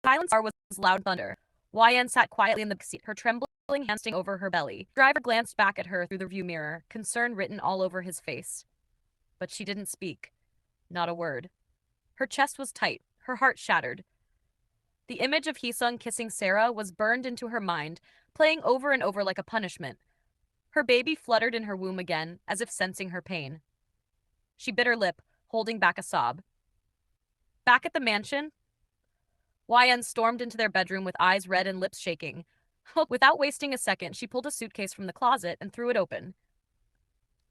silence was loud thunder. YN sat quietly in the seat, her trembling hand resting over her belly. The driver glanced back at her through the view mirror, concern written all over his face. But she didn't speak. Not a word. Her chest was tight, her heart shattered. The image of Heesung kissing Sarah was burned into her mind, playing over and over like a punishment. Her baby fluttered in her womb again, as if sensing her pain. She bit her lip, holding back a sob. Back at the mansion, YN stormed into their bedroom with eyes red and lips shaking. Without wasting a second, she pulled a suitcase from the closet and threw it open.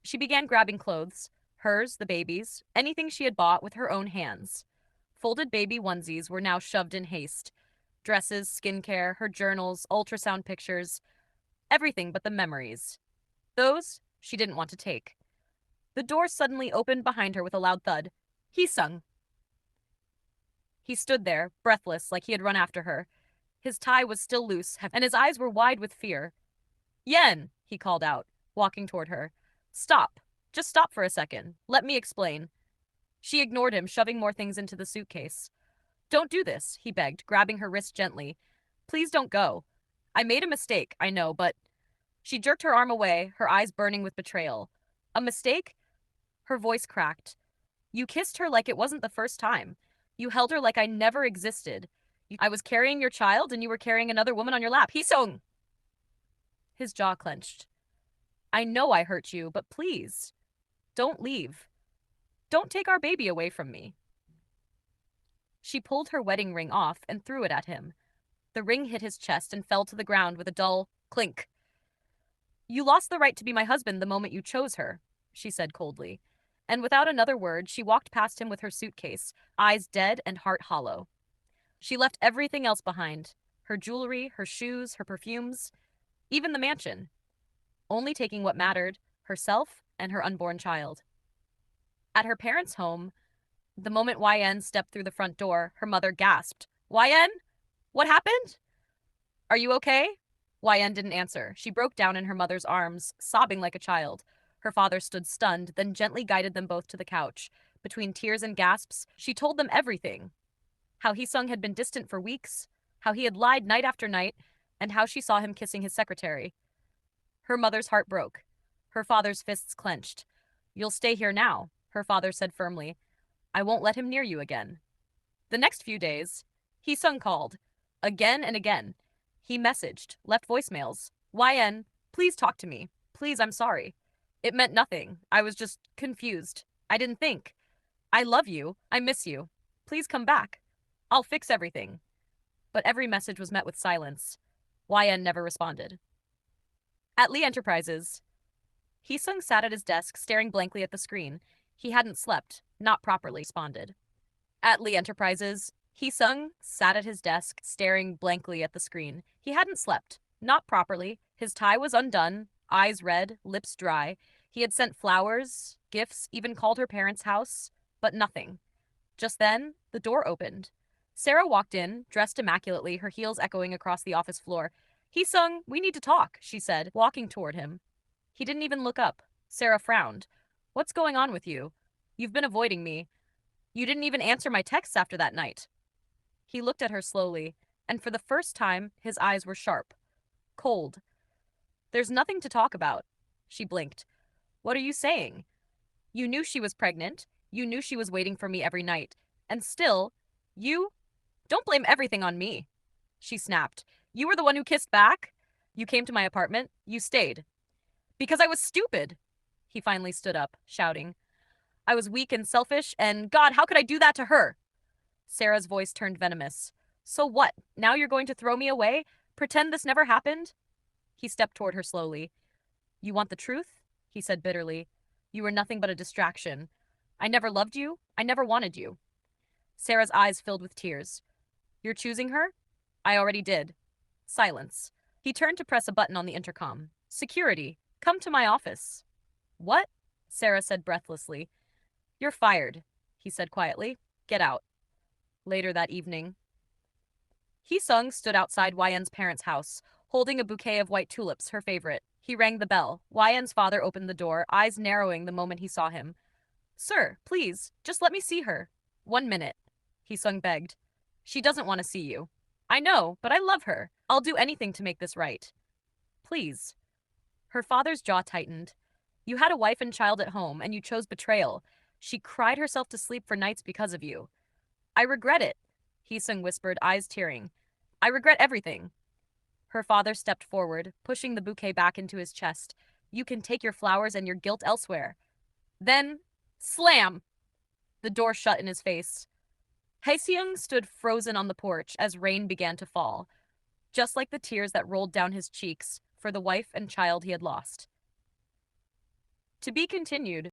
She began grabbing clothes, hers, the baby's, anything she had bought with her own hands. Folded baby onesies were now shoved in haste. Dresses, skincare, her journals, ultrasound pictures, everything but the memories. Those she didn't want to take. The door suddenly opened behind her with a loud thud. Heesung. He stood there, breathless, like he had run after her. His tie was still loose, and his eyes were wide with fear. Yen, he called out, walking toward her. Stop. Just stop for a second. Let me explain. She ignored him, shoving more things into the suitcase. Don't do this, he begged, grabbing her wrist gently. Please don't go. I made a mistake, I know, but... She jerked her arm away, her eyes burning with betrayal. A mistake? Her voice cracked. You kissed her like it wasn't the first time. You held her like I never existed. I was carrying your child and you were carrying another woman on your lap. Heesung! His jaw clenched. I know I hurt you, but please, don't leave. Don't take our baby away from me. She pulled her wedding ring off and threw it at him. The ring hit his chest and fell to the ground with a dull clink. You lost the right to be my husband the moment you chose her, she said coldly. And without another word, she walked past him with her suitcase, eyes dead and heart hollow. She left everything else behind, her jewelry, her shoes, her perfumes, even the mansion, only taking what mattered, herself and her unborn child. At her parents' home, the moment YN stepped through the front door, her mother gasped. YN? What happened? Are you okay? YN didn't answer. She broke down in her mother's arms, sobbing like a child. Her father stood stunned, then gently guided them both to the couch. Between tears and gasps, she told them everything. How Heesung had been distant for weeks, how he had lied night after night, and how she saw him kissing his secretary. Her mother's heart broke. Her father's fists clenched. You'll stay here now, her father said firmly. I won't let him near you again. The next few days, Heesung called. Again and again. He messaged, left voicemails. YN, please talk to me. Please, I'm sorry. It meant nothing. I was just confused. I didn't think. I love you. I miss you. Please come back. I'll fix everything. But every message was met with silence. YN never responded. At Lee Enterprises, Heesung sat at his desk, staring blankly at the screen. He hadn't slept, not properly responded. At Lee Enterprises, Heesung sat at his desk, staring blankly at the screen. He hadn't slept, not properly. His tie was undone, eyes red, lips dry. He had sent flowers, gifts, even called her parents' house, but nothing. Just then, the door opened. Sarah walked in, dressed immaculately, her heels echoing across the office floor. Heesung, we need to talk, she said, walking toward him. He didn't even look up. Sarah frowned. What's going on with you? You've been avoiding me. You didn't even answer my texts after that night. He looked at her slowly, and for the first time, his eyes were sharp. Cold. There's nothing to talk about. She blinked. What are you saying? You knew she was pregnant. You knew she was waiting for me every night. And still, you... Don't blame everything on me. She snapped. You were the one who kissed back. You came to my apartment. You stayed. Because I was stupid. He finally stood up, shouting. I was weak and selfish, and God, how could I do that to her? Sarah's voice turned venomous. So what? Now you're going to throw me away? Pretend this never happened? He stepped toward her slowly. You want the truth? He said bitterly. You were nothing but a distraction. I never loved you. I never wanted you. Sarah's eyes filled with tears. You're choosing her? I already did. Silence. He turned to press a button on the intercom. Security. Come to my office. What? Sarah said breathlessly. You're fired, he said quietly. Get out. Later that evening, Heesung stood outside YN's parents' house, holding a bouquet of white tulips, her favorite. He rang the bell. YN's father opened the door, eyes narrowing the moment he saw him. Sir, please, just let me see her. 1 minute, Heesung begged. She doesn't want to see you. I know, but I love her. I'll do anything to make this right. Please. Her father's jaw tightened. You had a wife and child at home, and you chose betrayal. She cried herself to sleep for nights because of you. I regret it, Heesung whispered, eyes tearing. I regret everything. Her father stepped forward, pushing the bouquet back into his chest. You can take your flowers and your guilt elsewhere. Then, slam! The door shut in his face. Haeseung stood frozen on the porch as rain began to fall, just like the tears that rolled down his cheeks for the wife and child he had lost. To be continued.